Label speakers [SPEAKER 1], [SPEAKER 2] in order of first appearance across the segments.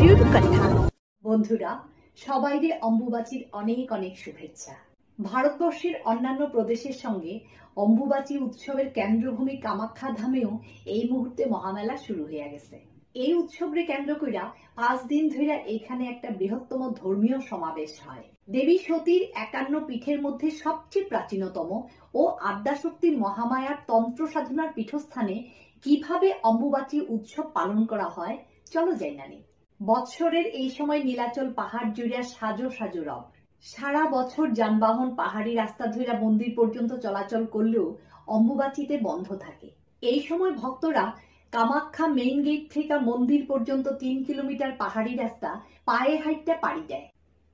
[SPEAKER 1] ময়ূর কথা। বন্ধুরা, সবাইকে অম্বুবাচীর অনেক অনেক শুভেচ্ছা। ভারতবর্ষের অন্যান্য প্রদেশের সঙ্গে অম্বুবাচী উৎসবের কেন্দ্রভূমি কামাখ্যা ধামেও এই মুহূর্তে মহামেলা শুরু হয়ে গেছে। এই উৎসবকে কেন্দ্র কইরা 5 দিন ধরে এখানে একটা বৃহত্তম ধর্মীয় সমাবেশ হয়। দেবী সতীর 51 পীঠের মধ্যে সবচেয়ে প্রাচীনতম ও আদ্যাশক্তির মহামায়ার তন্ত্র সাধনার পীঠস্থানে কিভাবে অম্বুবাচী উৎসব পালন করা হয় চলো যাই নানি। বৎসরের এই সময় নীলাচল পাহাড় জুড়ে সাজো সাজো রব। সারা বছর যানবাহন পাহাড়ি রাস্তা ধরে মন্দির পর্যন্ত চলাচল করলেও অম্বুবাচীতে বন্ধ থাকে। এই সময় ভক্তরা কামাখ্যা মেইন গেট থেকে মন্দির পর্যন্ত 3 কিলোমিটার পাহাড়ি রাস্তা পায়ে হাঁটতে পাড়ি দেয়।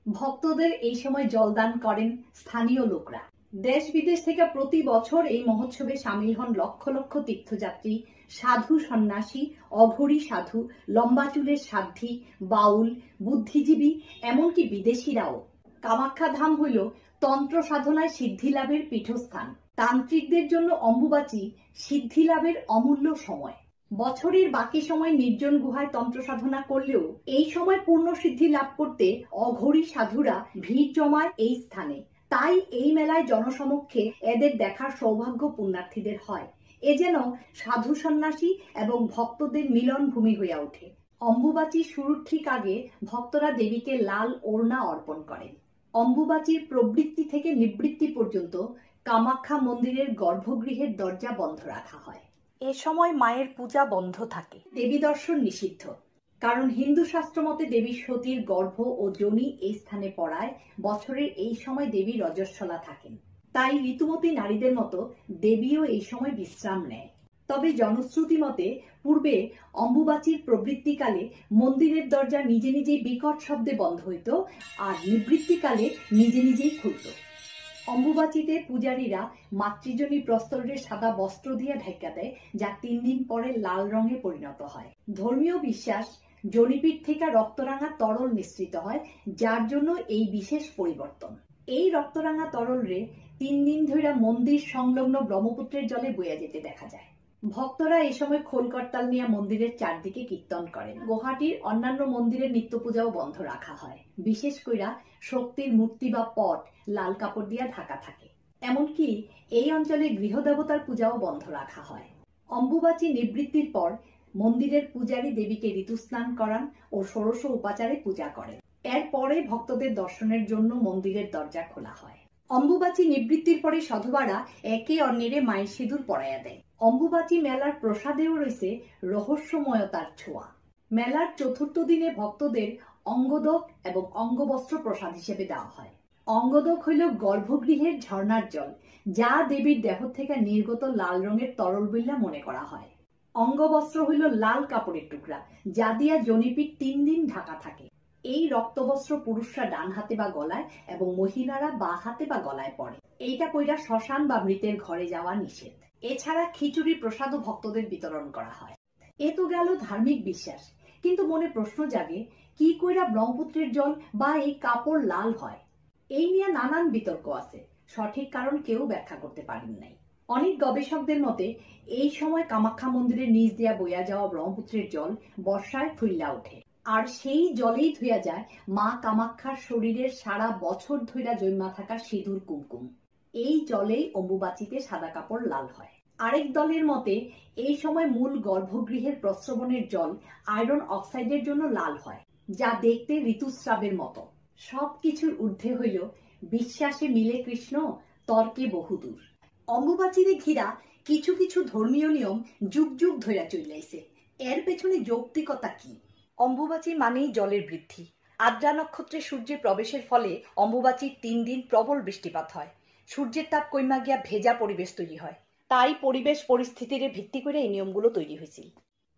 [SPEAKER 1] ভক্তদের এই সময় জলদান করেন স্থানীয় লোকরা। দেশ বিদেশ থেকে প্রতি বছর এই মহোৎসবে সামিল হন লক্ষ লক্ষ তীর্থযাত্রী, সাধু সন্ন্যাসী, অঘরী সাধু, লম্বা চুলের সাধ্বী, বাউল, বুদ্ধিজীবী, এমনকি বিদেশিরাও। কামাখ্যা ধাম হইল তন্ত্র সাধনায় সিদ্ধি লাভের পীঠস্থান। তান্ত্রিকদের জন্য অম্বুবাচী সিদ্ধি লাভের অমূল্য সময়। বছরের বাকি সময় নির্জন গুহায় তন্ত্র সাধনা করলেও এই সময় পূর্ণ সিদ্ধি লাভ করতে অঘরী সাধুরা ভিড় জমায় এই স্থানে। তাই এই মেলায় জনসমক্ষে এদের দেখার সৌভাগ্য পুণ্যার্থীদের হয়। এ যেন সাধু সন্ন্যাসী এবং ভক্তদের মিলন ভূমি হয়ে ওঠে। অম্বুবাচী শুরুর ঠিক আগে ভক্তরা দেবীকে লাল ওড়না অর্পণ করেন। অম্বুবাচীর প্রবৃত্তি থেকে নিবৃত্তি পর্যন্ত কামাখ্যা মন্দিরের গর্ভগৃহের দরজা বন্ধ রাখা হয়। এ সময় মায়ের পূজা বন্ধ থাকে। দেবী দর্শন নিষিদ্ধ, কারণ হিন্দু শাস্ত্র মতে দেবী সতীর গর্ভ ও যোনি এই স্থানে পড়ায় বছরের এই সময় দেবী রজস্বলা থাকেন। তাই ঋতুমতী নারীদের মতো দেবীও এই সময় বিশ্রাম নেয়। তবে জনশ্রুতি মতে পূর্বে অম্বুবাচীর প্রবৃত্তিকালে মন্দিরের দরজা নিজে নিজেই বিকট শব্দে বন্ধ হইত আর নিবৃত্তিকালে নিজে নিজেই খুলত। অম্বুবাচীতে পূজারীরা মাতৃজনী প্রস্তরের সাদা বস্ত্র দিয়ে ঢাকা দেয়, যা 3 দিন পরে লাল রঙে পরিণত হয়। ধর্মীয় বিশ্বাস, জনিপীঠ থেকে রক্তরাঙা তরল নিঃসৃত হয়, যার জন্য এই বিশেষ পরিবর্তন। এই রক্তরাঙা তরলরে 3 দিন ধরে মন্দির সংলগ্ন ব্রহ্মপুত্রের জলে বয়ে যেতে দেখা যায়। ভক্তরা এই সময় খোল করতাল নিয়ে মন্দিরের চারদিকে কীর্তন করেন। গুয়াহাটির অন্যান্য মন্দিরের নিত্য পূজাও বন্ধ রাখা হয়। বিশেষ কইরা শক্তির মূর্তি বা পট লাল কাপড় দিয়ে ঢাকা থাকে। এমনকি এই অঞ্চলে গৃহদেবতার পূজাও বন্ধ রাখা হয়। অম্বুবাচী নিবৃত্তির পর মন্দিরের পূজারী দেবীকে ঋতুস্নান করান ও ষোড়শ উপাচারে পূজা করেন। এরপরে ভক্তদের দর্শনের জন্য মন্দিরের দরজা খোলা হয়। অম্বুবাচী নিবৃত্তির পরে সাধুবারা একে অন্যেরে মায়ের সিঁদুর পরাইয়া দেয়। অম্বুবাচী মেলার প্রসাদেও রয়েছে রহস্যময়তার ছোঁয়া। মেলার 4র্থ দিনে ভক্তদের অঙ্গদক এবং অঙ্গবস্ত্র প্রসাদ হিসেবে দেওয়া হয়। অঙ্গদক হইল গর্ভগৃহের ঝর্ণার জল, যা দেবীর দেহ থেকে নির্গত লাল রঙের তরল বইলা মনে করা হয়। অঙ্গবস্ত্র হইল লাল কাপড়ের টুকরা, যা দিয়া জনিপীঠ 3 দিন ঢাকা থাকে। এই রক্তবস্ত্র পুরুষরা ডান হাতে বা গলায় এবং মহিলারা বা হাতে বা গলায় পরে। এইটা কইরা শ্মশান বা মৃতের ঘরে যাওয়া নিষেধ। এছাড়া খিচুড়ি প্রসাদও ভক্তদের বিতরণ করা হয়। এ তো গেল ধার্মিক বিশ্বাস, কিন্তু মনে প্রশ্ন জাগে, কি কইরা ব্রহ্মপুত্রের জল বা এই কাপড় লাল হয়? এই নিয়ে নানান বিতর্ক আছে, সঠিক কারণ কেউ ব্যাখ্যা করতে পারেন নাই। অনেক গবেষকদের মতে এই সময় কামাখ্যা মন্দিরের নিচ দিয়া বইয়া যাওয়া ব্রহ্মপুত্রের জল বর্ষায় ফুল্লা ওঠে, আর সেই জলেই ধুয়া যায় মা কামাখ্যার শরীরের সারা বছর ধইরা জন্মা থাকা সিঁদুর কুমকুম। এই জলেই অম্বুবাচীতে সাদা কাপড় লাল হয়। আরেক দলের মতে এই সময় মূল গর্ভগৃহের প্রস্রবণের জল আয়রন অক্সাইডের জন্য লাল হয়, যা দেখতে ঋতুস্রাবের মতো। সবকিছুর ঊর্ধ্বে হইল বিশ্বাসে মিলে কৃষ্ণ, তর্কে বহুদূর। অম্বুবাচীরে ঘিরা কিছু কিছু ধর্মীয় নিয়ম যুগ যুগ ধইরা চইলাইছে। এর পেছনে যৌক্তিকতা কি? অম্বুবাচী মানেই জলের বৃদ্ধি। আদ্রা নক্ষত্রে সূর্যের প্রবেশের ফলে অম্বুবাচীর 3 দিন প্রবল বৃষ্টিপাত হয়। সূর্যের তাপ কইমা গিয়া ভেজা পরিবেশ তৈরি হয়। তাই পরিবেশ পরিস্থিতির ভিত্তি করে এই নিয়মগুলো তৈরি হয়েছিল।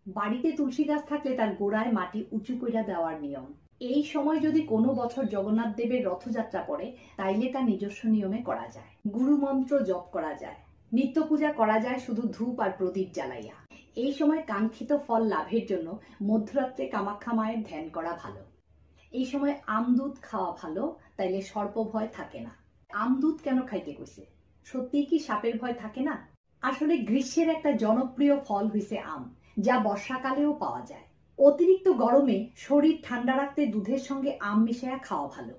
[SPEAKER 1] বাড়িতে তুলসী গাছ থাকলে তার গোড়ায় মাটি উঁচু কইরা দেওয়ার নিয়ম। এই সময় যদি কোনো বছর জগন্নাথ দেবের রথযাত্রা পড়ে, তাইলে তা নিজস্ব নিয়মে করা যায়। গুরু মন্ত্র জপ করা যায়। নিত্য পূজা করা যায় শুধু ধূপ আর প্রদীপ জ্বালাইয়া। এই সময় কাঙ্ক্ষিত ফল লাভের জন্য মধ্যরাত্রে কামাখ্যা মায়ের ধ্যান করা ভালো। এই সময় আমদুধ খাওয়া ভালো, তাইলে সর্প ভয় থাকে না। আমদুধ কেন খাইতে কইছে? সত্যিই কি সাপের ভয় থাকে না? আসলে গ্রীষ্মের একটা জনপ্রিয় ফল হইছে আম, যা বর্ষাকালেও পাওয়া যায়। অতিরিক্ত গরমে শরীর ঠান্ডা রাখতে দুধের সঙ্গে আম মিশিয়ে খাওয়া ভালো।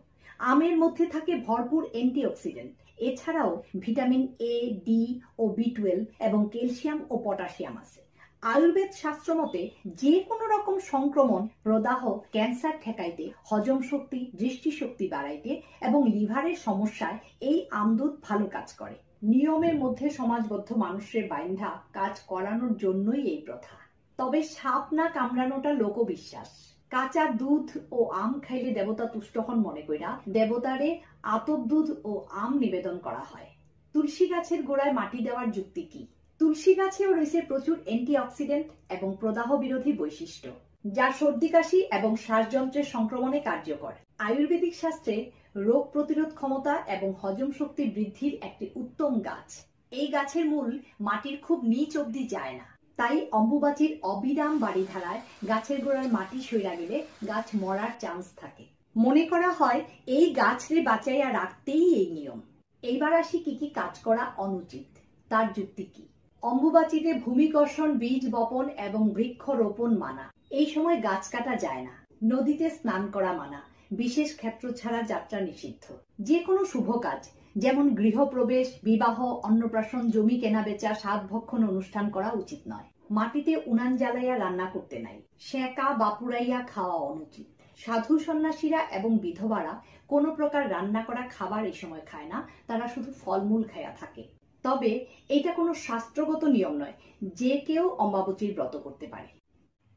[SPEAKER 1] আমের মধ্যে থাকে ভরপুর অ্যান্টিঅক্সিডেন্ট। এছাড়াও ভিটামিন এ, ডি ও বি12 এবং ক্যালসিয়াম ও পটাশিয়াম আছে। আয়ুর্বেদ শাস্ত্র মতে যে কোনো রকম সংক্রমণ, প্রদাহ, ক্যান্সার ঠেকাইতে, হজম শক্তি, দৃষ্টিশক্তি বাড়াইতে এবং লিভারের সমস্যায় এই আমদুধ ভালো কাজ করে। নিয়মের মধ্যে সমাজবদ্ধ মানুষের বাইন্ধা কাজ করানোর জন্যই এই প্রথা। তবে সাপ না কামড়ানোটা লোকবিশ্বাস। কাঁচা দুধ ও আম খাইলে দেবতা তুষ্ট হন মনে কইরা দেবতারে আতপ দুধ ও আম নিবেদন করা হয়। তুলসী গাছের গোড়ায় মাটি দেওয়ার যুক্তি কি? তুলসী গাছেও রয়েছে প্রচুর অ্যান্টিঅক্সিডেন্ট এবং প্রদাহ বিরোধী বৈশিষ্ট্য, যা সর্দি কাশি এবং শ্বাসযন্ত্রের সংক্রমণে কার্যকর। আয়ুর্বেদিক শাস্ত্রে রোগ প্রতিরোধ ক্ষমতা এবং হজম শক্তি বৃদ্ধির একটি উত্তম গাছ। এই গাছের মূল মাটির খুব নিচ অবধি যায় না, তাই অম্বুবাচীর অবিরাম বাড়িধারায় গাছের গোড়ায় মাটি সইরা গেলে গাছ মরার চান্স থাকে। মনে করা হয় এই গাছরে বাঁচাইয়া রাখতেই এই নিয়ম। এইবার আসি কি কি কাজ করা অনুচিত, তার যুক্তি কি? অম্বুবাচীতে ভূমিকর্ষণ, বীজ বপন এবং বৃক্ষরোপণ মানা। এই সময় গাছ কাটা যায় না। নদীতে স্নান করা মানা। বিশেষ ক্ষেত্র ছাড়া যাত্রা নিষিদ্ধ। যে কোনো শুভ কাজ যেমন গৃহপ্রবেশ, বিবাহ, অন্নপ্রাশন, জমি কেনাবেচা, সাত ভক্ষণ অনুষ্ঠান করা উচিত নয়। মাটিতে উনান জ্বালাইয়া রান্না করতে নাই। সেঁকা বা পুড়াইয়া খাওয়া অনুচিত। সাধু সন্ন্যাসীরা এবং বিধবারা কোনো প্রকার রান্না করা খাবার এই সময় খায় না, তারা শুধু ফলমূল খাইয়া থাকে। তবে এটা কোনো শাস্ত্রগত নিয়ম নয়, যে কেউ অম্বাবচীর ব্রত করতে পারে।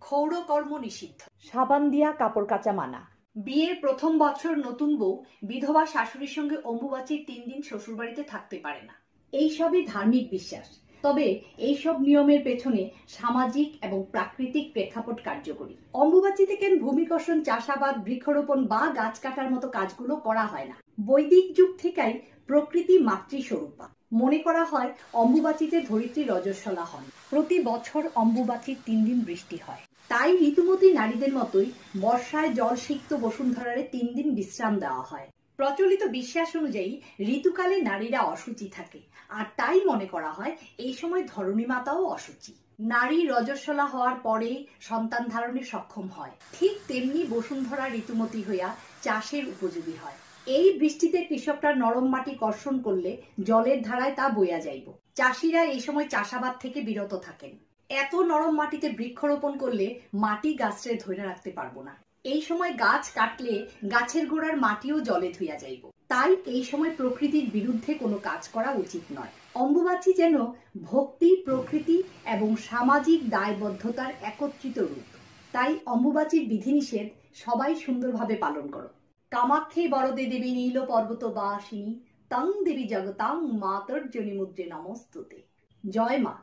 [SPEAKER 1] ক্ষৌর কর্ম নিষিদ্ধ। সাবান দিয়া কাপড় কাচা মানা। বিয়ের প্রথম বছর নতুন বউ বিধবা শাশুড়ির সঙ্গে অম্বুবাচীর 3 দিন শ্বশুরবাড়িতে থাকতে পারে না। এইসবই ধার্মিক বিশ্বাস। তবে এইসব নিয়মের পেছনে সামাজিক এবং প্রাকৃতিক প্রেক্ষাপট কার্যকরী। অম্বুবাচীতে কেন ভূমিকর্ষণ, চাষাবাদ, বৃক্ষরোপণ বা গাছ কাটার মতো কাজগুলো করা হয় না? বৈদিক যুগ থেকেই প্রকৃতি মাতৃস্বরূপা। মনে করা হয় অম্বুবাচীতে ধরিত্রী রজস্বলা হন। প্রতি বছর অম্বুবাচীর 3 দিন বৃষ্টি হয়। তাই ঋতুমতী নারীদের মতোই বর্ষায় জলসিক্ত বসুন্ধরারে 3 দিন বিশ্রাম দেওয়া হয়। প্রচলিত বিশ্বাস অনুযায়ী ঋতুকালে নারীরা অশুচি থাকে, আর তাই মনে করা হয় এই সময় ধরণী মাতাও অশুচি। নারী রজস্বলা হওয়ার পরেই সন্তান ধারণে সক্ষম হয়। ঠিক তেমনি বসুন্ধরা ঋতুমতী হইয়া চাষের উপযোগী হয়। এই বৃষ্টিতে কৃষকরা নরম মাটি কর্ষণ করলে জলের ধারায় তা বইয়া যাইব। চাষিরা এই সময় চাষাবাদ থেকে বিরত থাকেন। এত নরম মাটিতে বৃক্ষরোপণ করলে মাটি গাছরে ধরে রাখতে পারবো না। এই সময় গাছ কাটলে গাছের গোড়ার মাটিও জলে ধুইয়া যাইব। তাই এই সময় প্রকৃতির বিরুদ্ধে কোনো কাজ করা উচিত নয়। অম্বুবাচী যেন ভক্তি, প্রকৃতি এবং সামাজিক দায়বদ্ধতার একত্রিত রূপ। তাই অম্বুবাচীর বিধিনিষেধ সবাই সুন্দরভাবে পালন করো। কামাক্ষী বরদে দেবী নীল পর্বত বাসিনী তং দেবী জগতাং মাতর্জনী মুদ্রে নমস্তুতে। জয় মা।